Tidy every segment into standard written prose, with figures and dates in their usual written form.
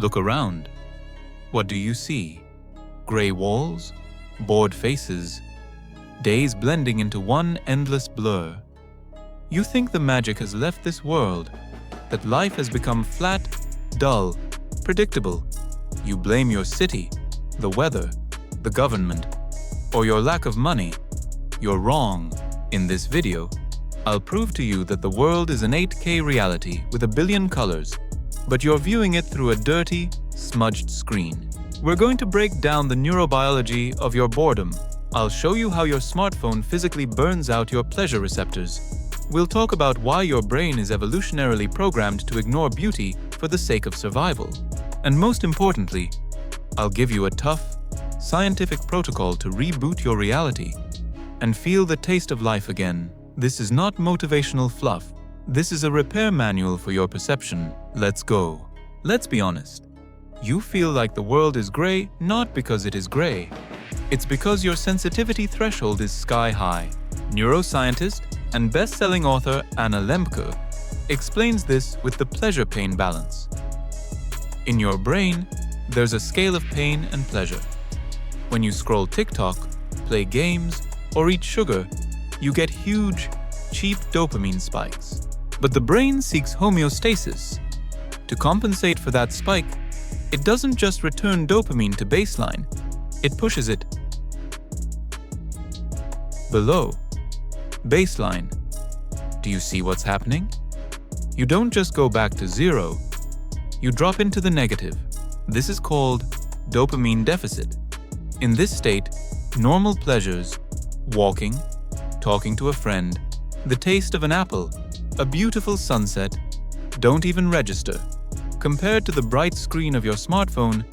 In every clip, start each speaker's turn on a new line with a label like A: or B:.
A: Look around. What do you see? Gray walls? Bored faces? Days blending into one endless blur. You think the magic has left this world, that life has become flat, dull, predictable. You blame your city, the weather, the government, or your lack of money. You're wrong. In this video, I'll prove to you that the world is an 8K reality with a billion colors, but you're viewing it through a dirty, smudged screen. We're going to break down the neurobiology of your boredom. I'll show you how your smartphone physically burns out your pleasure receptors. We'll talk about why your brain is evolutionarily programmed to ignore beauty for the sake of survival. And most importantly, I'll give you a tough, scientific protocol to reboot your reality and feel the taste of life again. This is not motivational fluff. This is a repair manual for your perception. Let's go. Let's be honest. You feel like the world is gray not because it is gray. It's because your sensitivity threshold is sky high. Neuroscientist and best-selling author Anna Lembke explains this with the pleasure-pain balance. In your brain, there's a scale of pain and pleasure. When you scroll TikTok, play games, or eat sugar, you get huge, cheap dopamine spikes. But the brain seeks homeostasis. To compensate for that spike, it doesn't just return dopamine to baseline, it pushes it below baseline. Do you see what's happening? You don't just go back to zero, you drop into the negative. This is called dopamine deficit. In this state, normal pleasures, walking, talking to a friend, the taste of an apple, a beautiful sunset, don't even register. Compared to the bright screen of your smartphone,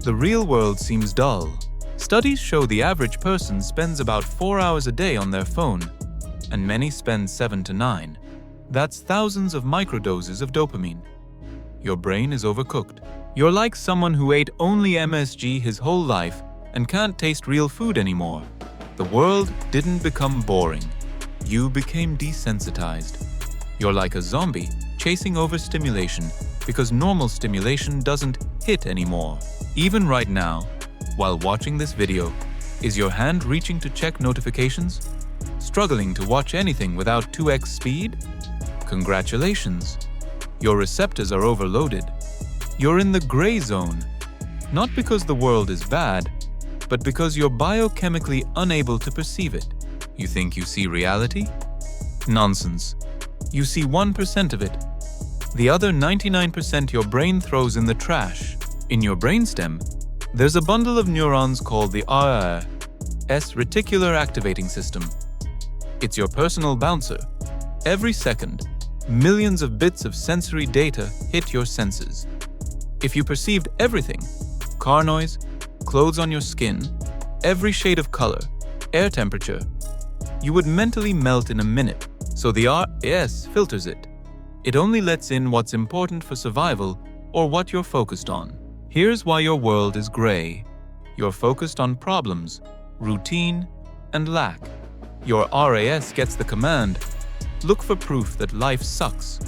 A: the real world seems dull. Studies show the average person spends about 4 hours a day on their phone, and many spend 7 to 9. That's thousands of microdoses of dopamine. Your brain is overcooked. You're like someone who ate only MSG his whole life and can't taste real food anymore. The world didn't become boring. You became desensitized. You're like a zombie chasing overstimulation because normal stimulation doesn't hit anymore. Even right now, while watching this video, is your hand reaching to check notifications? Struggling to watch anything without 2x speed? Congratulations! Your receptors are overloaded. You're in the gray zone, not because the world is bad, but because you're biochemically unable to perceive it. You think you see reality? Nonsense. You see 1% of it. The other 99% your brain throws in the trash. In your brainstem, there's a bundle of neurons called the RS reticular activating system. It's your personal bouncer. Every second, millions of bits of sensory data hit your senses. If you perceived everything, car noise, clothes on your skin, every shade of color, air temperature, you would mentally melt in a minute. So the RS filters it. It only lets in what's important for survival or what you're focused on. Here's why your world is gray. You're focused on problems, routine, and lack. Your RAS gets the command, look for proof that life sucks.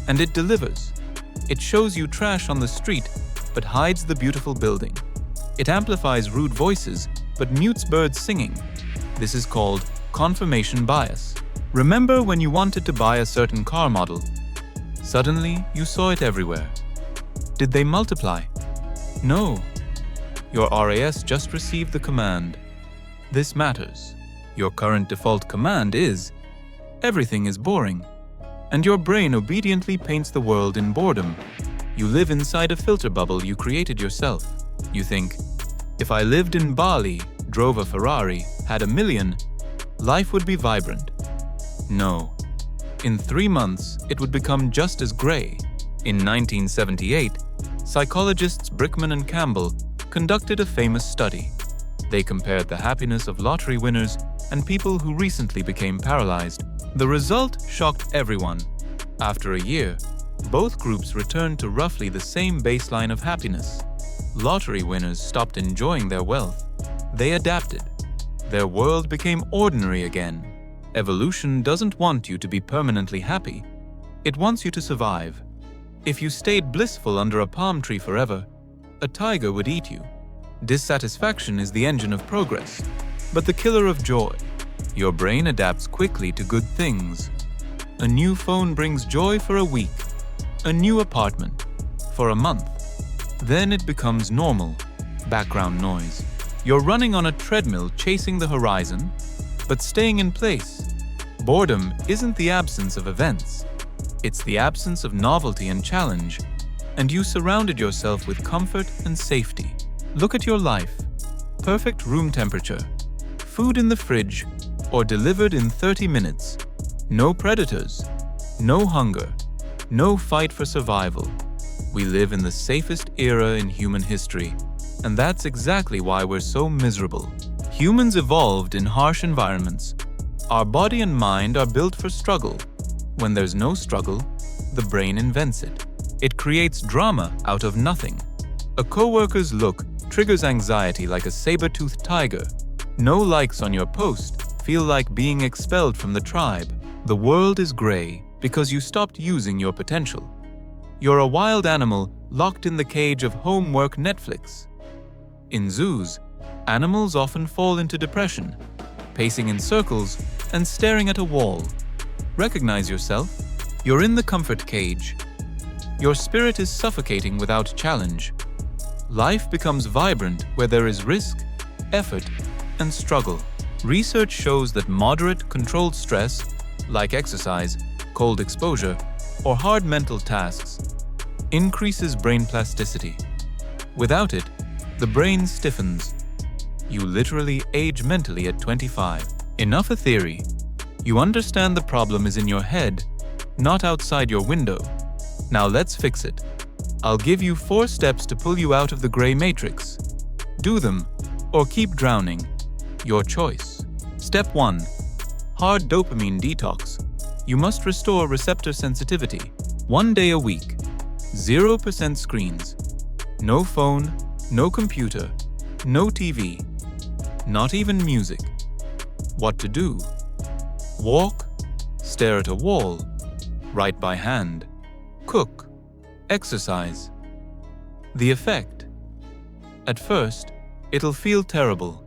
A: And it delivers. It shows you trash on the street, but hides the beautiful building. It amplifies rude voices, but mutes birds singing. This is called confirmation bias. Remember when you wanted to buy a certain car model? Suddenly, you saw it everywhere. Did they multiply? No. Your RAS just received the command. This matters. Your current default command is, everything is boring. And your brain obediently paints the world in boredom. You live inside a filter bubble you created yourself. You think, if I lived in Bali, drove a Ferrari, had $1 million, life would be vibrant. No. In 3 months, it would become just as gray. In 1978, psychologists Brickman and Campbell conducted a famous study. They compared the happiness of lottery winners and people who recently became paralyzed. The result shocked everyone. After a year, both groups returned to roughly the same baseline of happiness. Lottery winners stopped enjoying their wealth. They adapted. Their world became ordinary again. Evolution doesn't want you to be permanently happy. It wants you to survive. If you stayed blissful under a palm tree forever, a tiger would eat you. Dissatisfaction is the engine of progress, but the killer of joy. Your brain adapts quickly to good things. A new phone brings joy for a week, a new apartment for a month. Then it becomes normal, background noise. You're running on a treadmill chasing the horizon, but staying in place. Boredom isn't the absence of events. It's the absence of novelty and challenge, and you surrounded yourself with comfort and safety. Look at your life. Perfect room temperature, food in the fridge, or delivered in 30 minutes. No predators, no hunger, no fight for survival. We live in the safest era in human history, and that's exactly why we're so miserable. Humans evolved in harsh environments. Our body and mind are built for struggle. When there's no struggle, the brain invents it. It creates drama out of nothing. A coworker's look triggers anxiety like a saber-toothed tiger. No likes on your post feel like being expelled from the tribe. The world is gray because you stopped using your potential. You're a wild animal locked in the cage of homework Netflix. In zoos, animals often fall into depression, pacing in circles and staring at a wall. Recognize yourself. You're in the comfort cage. Your spirit is suffocating without challenge. Life becomes vibrant where there is risk, effort, and struggle. Research shows that moderate, controlled stress, like exercise, cold exposure, or hard mental tasks, increases brain plasticity. Without it, the brain stiffens. You literally age mentally at 25. Enough a theory. You understand the problem is in your head, not outside your window. Now let's fix it. I'll give you 4 steps to pull you out of the gray matrix. Do them, or keep drowning. Your choice. Step 1. Hard dopamine detox. You must restore receptor sensitivity. 1 day a week. 0% screens. No phone, no computer, no TV, not even music. What to do? Walk, stare at a wall, write by hand, cook, exercise. The effect? At first, it'll feel terrible.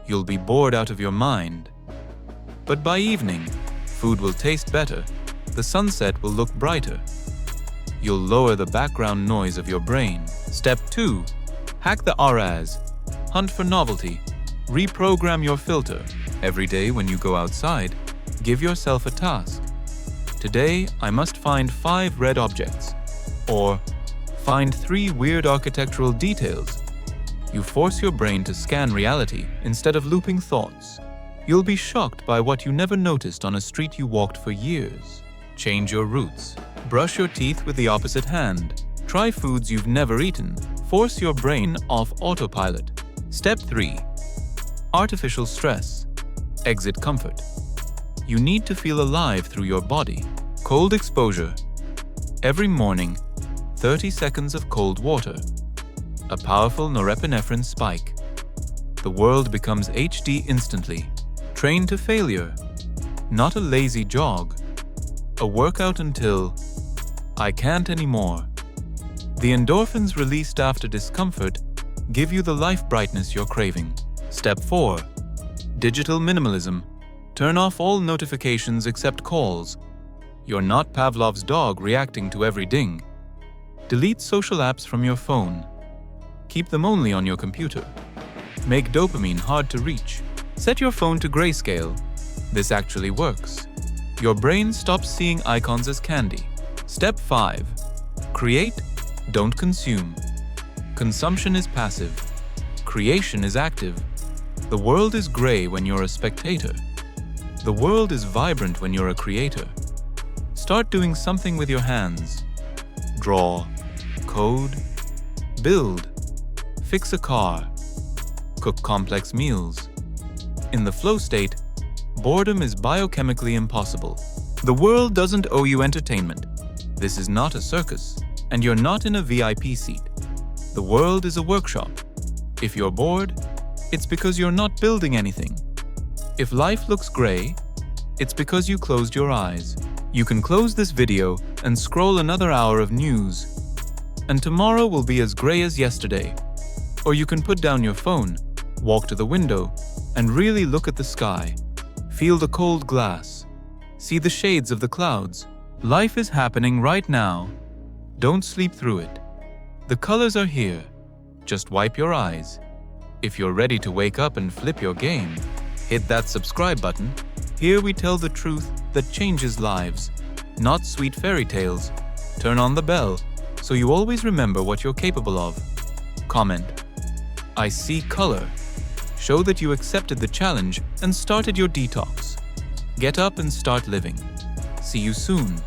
A: You'll be bored out of your mind. But by evening, food will taste better, the sunset will look brighter. You'll lower the background noise of your brain. Step 2. Hack the RAS. Hunt for novelty. Reprogram your filter. Every day when you go outside, give yourself a task. Today, I must find 5 red objects. Or, find 3 weird architectural details. You force your brain to scan reality instead of looping thoughts. You'll be shocked by what you never noticed on a street you walked for years. Change your routes. Brush your teeth with the opposite hand. Try foods you've never eaten. Force your brain off autopilot. Step 3. Artificial stress. Exit comfort. You need to feel alive through your body. Cold exposure. Every morning, 30 seconds of cold water. A powerful norepinephrine spike. The world becomes HD instantly. Train to failure. Not a lazy jog. A workout until I can't anymore. The endorphins released after discomfort give you the life brightness you're craving. Step 4. Digital minimalism. Turn off all notifications except calls. You're not Pavlov's dog reacting to every ding. Delete social apps from your phone. Keep them only on your computer. Make dopamine hard to reach. Set your phone to grayscale. This actually works. Your brain stops seeing icons as candy. Step 5. Create, don't consume. Consumption is passive. Creation is active. The world is gray when you're a spectator. The world is vibrant when you're a creator. Start doing something with your hands. Draw, code, build, fix a car, cook complex meals. In the flow state, boredom is biochemically impossible. The world doesn't owe you entertainment. This is not a circus, and you're not in a VIP seat. The world is a workshop. If you're bored, it's because you're not building anything. If life looks gray, it's because you closed your eyes. You can close this video and scroll another hour of news. and tomorrow will be as gray as yesterday. Or you can put down your phone, walk to the window, and really look at the sky. Feel the cold glass. See the shades of the clouds. Life is happening right now. Don't sleep through it. The colors are here. Just wipe your eyes. If you're ready to wake up and flip your game, hit that subscribe button. Here we tell the truth that changes lives, not sweet fairy tales. Turn on the bell so you always remember what you're capable of. Comment, "I see color." Show that you accepted the challenge and started your detox. Get up and start living. See you soon.